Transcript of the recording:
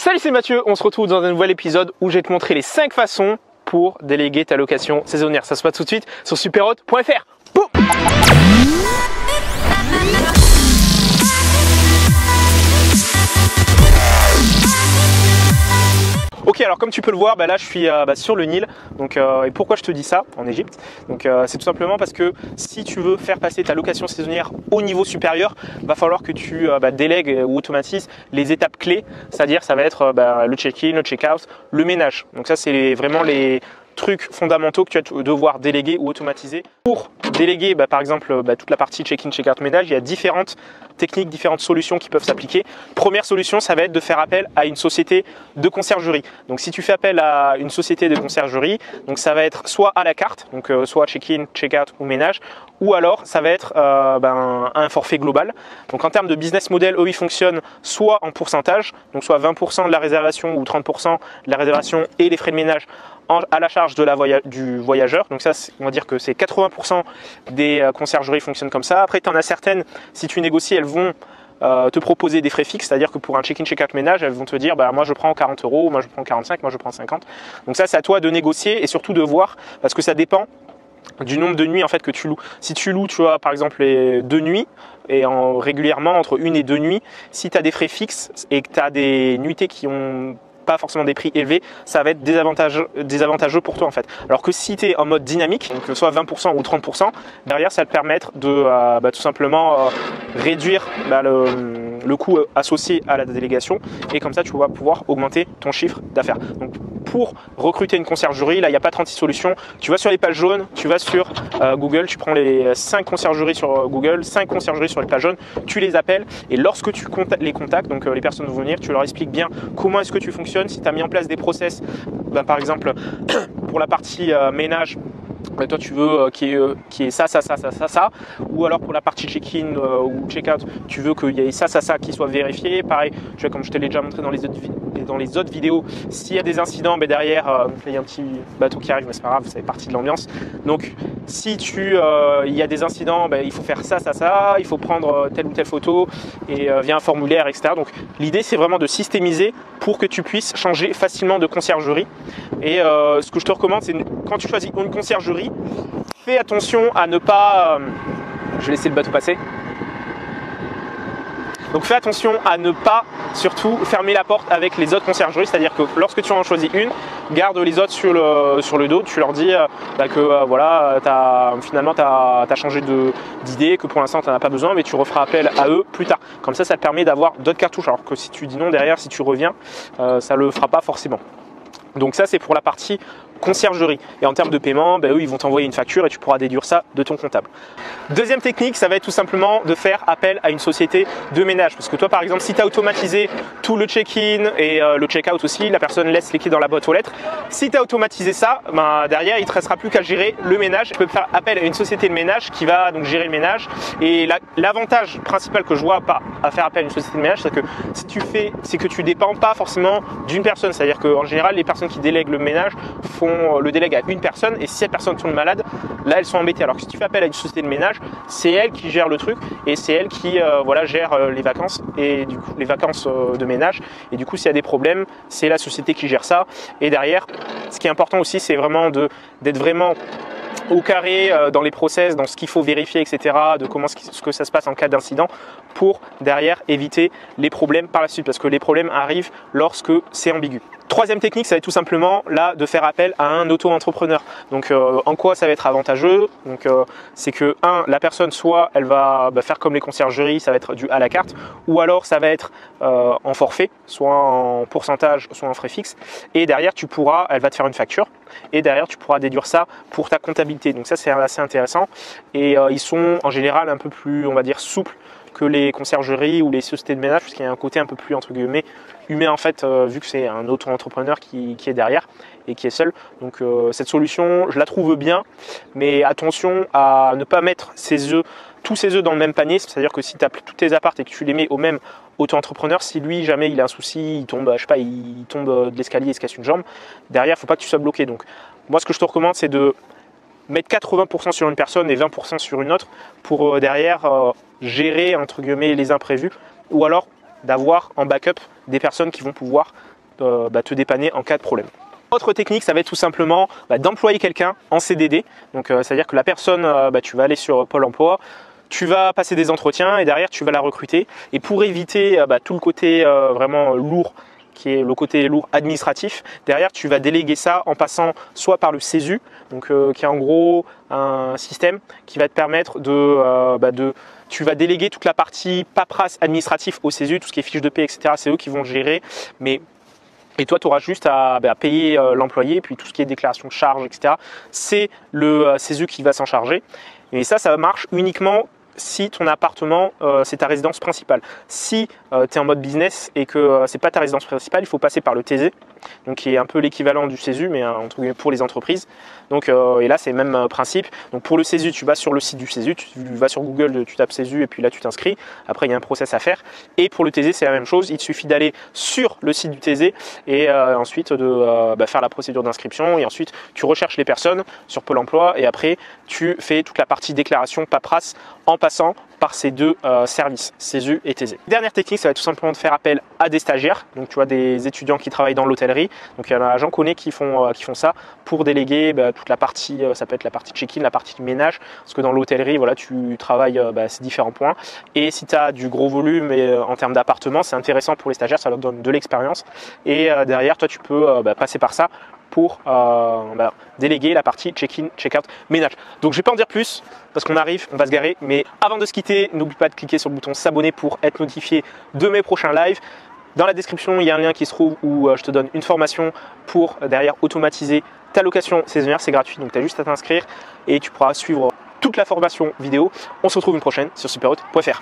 Salut, c'est Mathieu, on se retrouve dans un nouvel épisode où je vais te montrer les 5 façons pour déléguer ta location saisonnière. Ça se passe tout de suite sur superhot.fr. Boum! Ok, alors comme tu peux le voir, là je suis sur le Nil. Donc, et pourquoi je te dis ça en Égypte? Donc c'est tout simplement parce que si tu veux faire passer ta location saisonnière au niveau supérieur, va falloir que tu délègues ou automatises les étapes clés. C'est-à-dire ça va être le check-in, le check-out, le ménage. Donc ça c'est vraiment les trucs fondamentaux que tu vas devoir déléguer ou automatiser. Pour déléguer par exemple toute la partie check-in, check-out, ménage, il y a différentes techniques, différentes solutions qui peuvent s'appliquer. Première solution, ça va être de faire appel à une société de conciergerie. Donc si tu fais appel à une société de conciergerie, donc ça va être soit à la carte, donc soit check-in, check-out ou ménage, ou alors ça va être un forfait global. Donc en termes de business model, eux ils fonctionnent soit en pourcentage, donc soit 20% de la réservation ou 30% de la réservation et les frais de ménage à la charge de du voyageur. Donc ça, on va dire que c'est 80% des conciergeries fonctionnent comme ça. Après, tu en as certaines, si tu négocies, elles vont te proposer des frais fixes, c'est-à-dire que pour un check-in, check-out, ménage, elles vont te dire moi je prends 40 €, moi je prends 45, moi je prends 50. Donc ça, c'est à toi de négocier et surtout de voir, parce que ça dépend du nombre de nuits en fait que tu loues. Si tu loues, tu vois, par exemple les 2 nuits et régulièrement entre 1 et 2 nuits, si tu as des frais fixes et que tu as des nuitées qui ont pas forcément des prix élevés, ça va être désavantageux pour toi en fait. Alors que si tu es en mode dynamique, donc soit 20% ou 30%, derrière ça va te permettre de tout simplement réduire le coût associé à la délégation et comme ça tu vas pouvoir augmenter ton chiffre d'affaires. Donc pour recruter une conciergerie, là il n'y a pas 36 solutions, tu vas sur les pages jaunes, tu vas sur Google, tu prends les 5 conciergeries sur Google, 5 conciergeries sur les pages jaunes, tu les appelles et lorsque tu les contactes, donc les personnes vont venir, tu leur expliques bien comment est-ce que tu fonctionnes. Si tu as mis en place des process, par exemple pour la partie ménage, toi tu veux qu'il y ait ça, ou alors pour la partie check-in ou check-out, tu veux qu'il y ait ça qui soit vérifié. Pareil, tu vois, comme je te l'ai déjà montré dans les autres vidéos, s'il y a des incidents, derrière il y a un petit bateau qui arrive, mais c'est pas grave, ça fait partie de l'ambiance. Donc si il y a des incidents, il faut faire ça, il faut prendre telle ou telle photo et via un formulaire, etc. Donc l'idée c'est vraiment de systémiser pour que tu puisses changer facilement de conciergerie. Et ce que je te recommande, c'est quand tu choisis une conciergerie, fais attention à ne pas... je vais laisser le bateau passer. Donc fais attention à ne pas surtout fermer la porte avec les autres conciergeries, c'est-à-dire que lorsque tu en choisis une, garde les autres sur le dos, tu leur dis que voilà, finalement tu as changé d'idée, que pour l'instant tu n'en as pas besoin, mais tu referas appel à eux plus tard. Comme ça te permet d'avoir d'autres cartouches, alors que si tu dis non derrière, si tu reviens, ça ne le fera pas forcément. Donc ça c'est pour la partie conciergerie. Et en termes de paiement, eux ils vont t'envoyer une facture et tu pourras déduire ça de ton comptable. Deuxième technique, ça va être tout simplement de faire appel à une société de ménage. Parce que toi par exemple, si tu as automatisé tout le check-in et le check-out aussi, la personne laisse les clés dans la boîte aux lettres. Si tu as automatisé ça, derrière il ne te restera plus qu'à gérer le ménage. Tu peux faire appel à une société de ménage qui va donc gérer le ménage. Et l'avantage principal que je vois à faire appel à une société de ménage, c'est que c'est que tu dépends pas forcément d'une personne. C'est-à-dire qu'en général, les personnes qui délèguent le ménage le délègue à une personne et si cette personne tombe malade, là elles sont embêtées. Alors que si tu fais appel à une société de ménage, c'est elle qui gère le truc et c'est elle qui gère les vacances et du coup les vacances de ménage et du coup s'il y a des problèmes, c'est la société qui gère ça. Et derrière, ce qui est important aussi, c'est vraiment d'être vraiment au carré dans les process, dans ce qu'il faut vérifier, etc., de ce que ça se passe en cas d'incident pour derrière éviter les problèmes par la suite parce que les problèmes arrivent lorsque c'est ambigu. Troisième technique, ça va être tout simplement là de faire appel à un auto-entrepreneur. Donc en quoi ça va être avantageux? Donc c'est que la personne soit elle va faire comme les conciergeries, ça va être du à la carte, ou alors ça va être en forfait, soit en pourcentage, soit en frais fixes. Et derrière elle va te faire une facture et derrière tu pourras déduire ça pour ta comptabilité. Donc ça c'est assez intéressant et ils sont en général un peu plus, on va dire, souples que les conciergeries ou les sociétés de ménage, puisqu'il y a un côté un peu plus entre guillemets humain en fait, vu que c'est un auto-entrepreneur qui est derrière et qui est seul. Donc cette solution, je la trouve bien, mais attention à ne pas mettre tous ses œufs dans le même panier. C'est-à-dire que si tu as tous tes apparts et que tu les mets au même auto-entrepreneur, si lui jamais il a un souci, il tombe, il tombe de l'escalier, il se casse une jambe, derrière il ne faut pas que tu sois bloqué. Donc moi ce que je te recommande, c'est de mettre 80% sur une personne et 20% sur une autre pour derrière gérer entre guillemets les imprévus, ou alors d'avoir en backup des personnes qui vont pouvoir te dépanner en cas de problème. Autre technique, ça va être tout simplement d'employer quelqu'un en CDD. Donc, c'est-à-dire que la personne, tu vas aller sur Pôle emploi, tu vas passer des entretiens et derrière, tu vas la recruter. Et pour éviter tout le côté vraiment lourd, qui est le côté lourd administratif, derrière, tu vas déléguer ça en passant soit par le CESU, donc, qui est en gros un système qui va te permettre tu vas déléguer toute la partie paperasse administrative au CESU, tout ce qui est fiche de paie, etc. C'est eux qui vont gérer. Et toi, tu auras juste à payer l'employé, puis tout ce qui est déclaration de charges, etc. C'est le CESU qui va s'en charger. Et ça marche uniquement si ton appartement, c'est ta résidence principale. Si tu es en mode business et que c'est pas ta résidence principale, il faut passer par le TZ, donc qui est un peu l'équivalent du CESU, mais entre guillemets pour les entreprises. Donc, et là, c'est le même principe. Donc, pour le CESU, tu vas sur le site du CESU, tu vas sur Google, tu tapes CESU et puis là, tu t'inscris. Après, il y a un process à faire. Et pour le TZ, c'est la même chose. Il te suffit d'aller sur le site du TZ et ensuite de faire la procédure d'inscription. Et ensuite, tu recherches les personnes sur Pôle emploi et après, tu fais toute la partie déclaration paperasse en passant par ces deux services, CESU et TZ. Dernière technique, ça va être tout simplement de faire appel à des stagiaires. Donc, tu vois, des étudiants qui travaillent dans l'hôtellerie. Donc, il y en a, j'en connais qui font ça pour déléguer toute la partie, ça peut être la partie check-in, la partie ménage. Parce que dans l'hôtellerie, voilà, tu travailles ces différents points. Et si tu as du gros volume et en termes d'appartement, c'est intéressant pour les stagiaires, ça leur donne de l'expérience. Et derrière, toi, tu peux passer par ça pour déléguer la partie check-in, check-out, ménage. Donc je vais pas en dire plus parce qu'on arrive, on va se garer. Mais avant de se quitter, n'oublie pas de cliquer sur le bouton s'abonner pour être notifié de mes prochains lives. Dans la description, il y a un lien qui se trouve où je te donne une formation pour derrière automatiser ta location saisonnière. C'est gratuit, donc tu as juste à t'inscrire et tu pourras suivre toute la formation vidéo. On se retrouve une prochaine sur superhot.fr.